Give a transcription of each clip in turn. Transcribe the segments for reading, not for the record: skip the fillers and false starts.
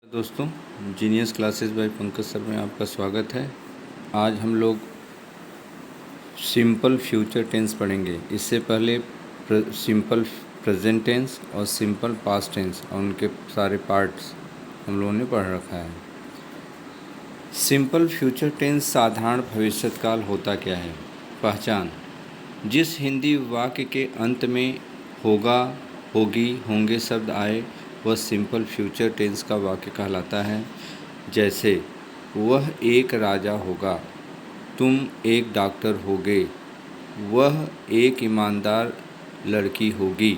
दोस्तों, genius classes bye Pankaj sir में आपका स्वागत है। आज हम लोग सिंपल फ्यूचर टेंस पढ़ेंगे। इससे पहले सिंपल प्रेजेंट टेंस और सिंपल पास्ट टेंस और उनके सारे पार्ट्स हम लोगों ने पढ़ रखा है। सिंपल फ्यूचर टेंस साधारण भविष्यकाल होता क्या है? पहचान: जिस हिंदी वाक्य के अंत में होगा, होगी, होंगे शब्द आए वह सिंपल फ्यूचर टेंस का वाक्य कहलाता है। जैसे वह एक राजा होगा, तुम एक डॉक्टर होगे, वह एक ईमानदार लड़की होगी।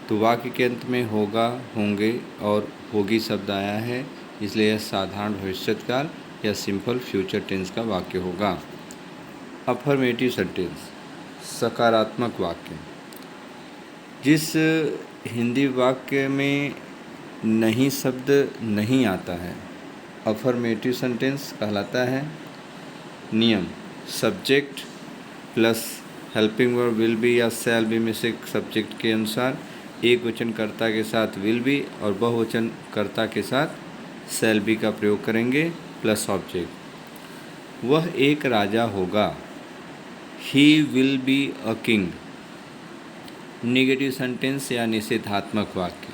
तो वाक्य के अंत में होगा, होंगे और होगी शब्द आया है, इसलिए यह साधारण भविष्यकाल या सिंपल फ्यूचर टेंस का वाक्य होगा। अफर्मेटिव सेंटेंस, सकारात्मक वाक्य: जिस हिंदी वाक्य में नहीं शब्द नहीं आता है अफर्मेटिव सेंटेंस कहलाता है। नियम: subject plus helping verb will be या शैल बी में से सब्जेक्ट के अनुसार एक वचनकर्ता के साथ विल बी और बहुवचनकर्ता के साथ शैल बी का प्रयोग करेंगे प्लस ऑब्जेक्ट। वह एक राजा होगा, he will be a king. Negative sentence या निषेधात्मक वाक्य: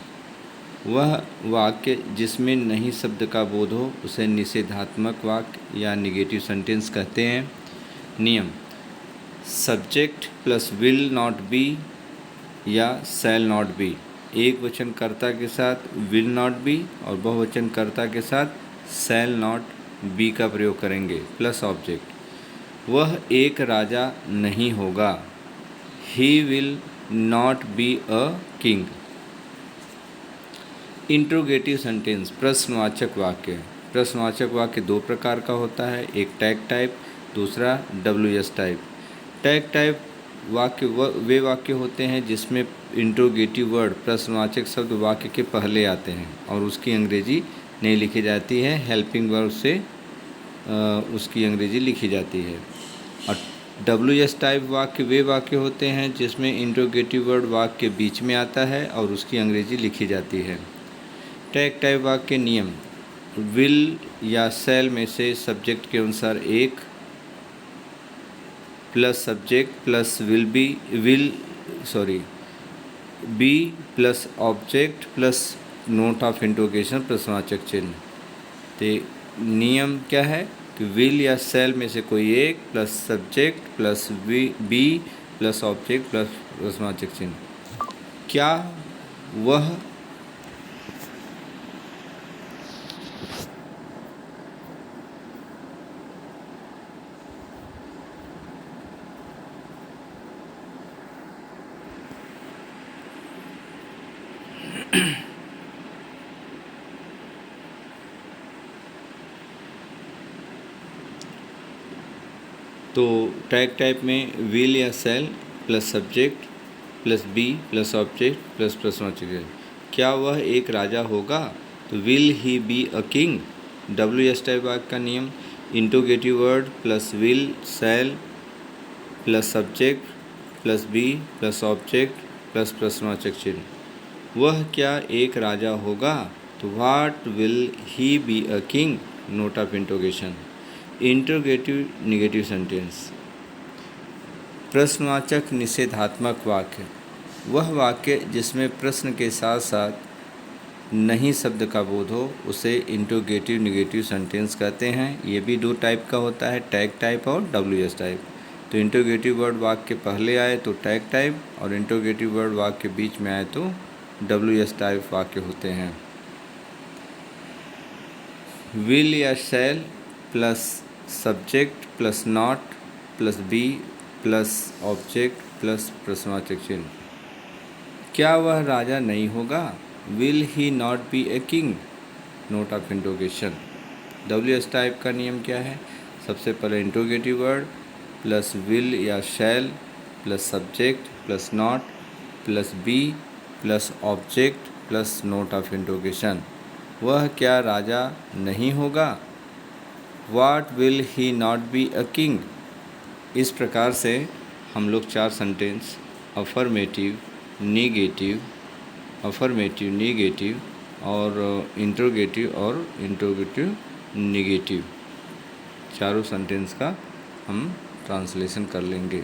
वह वाक्य जिसमें नहीं शब्द का बोध हो उसे निषेधात्मक वाक्य या नेगेटिव सेंटेंस कहते हैं। नियम: subject plus will not be या शैल नॉट बी, एक वचनकर्ता के साथ विल नॉट बी और बहुवचनकर्ता के साथ शैल नॉट बी का प्रयोग करेंगे प्लस ऑब्जेक्ट। वह एक राजा नहीं होगा, he will not be a king. Interrogative sentence, प्रश्नवाचक वाक्य। प्रश्नवाचक वाक्य दो प्रकार का होता है, एक टैग टाइप, दूसरा WS टाइप। टैग टाइप वाक्य वे वाक्य होते हैं जिसमें इंट्रोगेटिव वर्ड प्रश्नवाचक शब्द वाक्य के पहले आते हैं और उसकी अंग्रेजी नहीं लिखी जाती है, हेल्पिंग वर्ब से उसकी अंग्रेजी लिखी जाती है। और WS टाइप वाक्य वे वाक्य होते हैं जिसमें इंट्रोगेटिव वर्ड वाक्य के बीच में आता है और उसकी अंग्रेजी लिखी जाती है। टैग टाइप वाक्य नियम: विल या शैल में से सब्जेक्ट के अनुसार एक plus subject plus be plus object plus note of interrogation प्रश्नवाचक चिन्ह। तो नियम क्या है कि विल या शैल में से कोई एक plus subject plus be plus object plus प्रश्नवाचक चिन्ह। क्या वह तो टैग टाइप में विल या shall plus subject plus be plus object plus प्रश्नवाचक चिन्ह। क्या वह एक राजा होगा, तो will he be a king. WS type वाक्य का नियम: interrogative word plus will shall plus subject plus be plus object plus प्रश्नवाचक चिन्ह। वह क्या एक राजा होगा, तो what will he be a king, note of interrogation. Interrogative negative sentence, प्रश्नवाचक निषेधात्मक वाक्य: वह वाक्य जिसमें प्रश्न के साथ साथ नहीं शब्द का बोध हो उसे इंट्रोगेटिव नेगेटिव सेंटेंस कहते हैं। ये भी दो टाइप का होता है, टैग टाइप और WS टाइप। तो इंट्रोगेटिव वर्ड वाक्य पहले आए तो टैग टाइप और इंट्रोगेटिव वर्ड वाक्य बीच में आए तो WS टाइप वाक्य होते हैं। विल या shall plus subject plus not plus be plus object plus प्रश्नवाचक चिन्ह। क्या वह राजा नहीं होगा, will he not be a king, note of interrogation. WS type का नियम क्या है? सबसे पहले इंट्रोगेटिव वर्ड प्लस विल या shall plus subject plus not plus be plus object plus note of interrogation. वह क्या राजा नहीं होगा, what will he not be a king. इस प्रकार से हम लोग चार सेंटेंस अफर्मेटिव, नेगेटिव, और इंट्रोगेटिव और इंट्रोगेटिव निगेटिव, चारों सेंटेंस का हम ट्रांसलेशन कर लेंगे।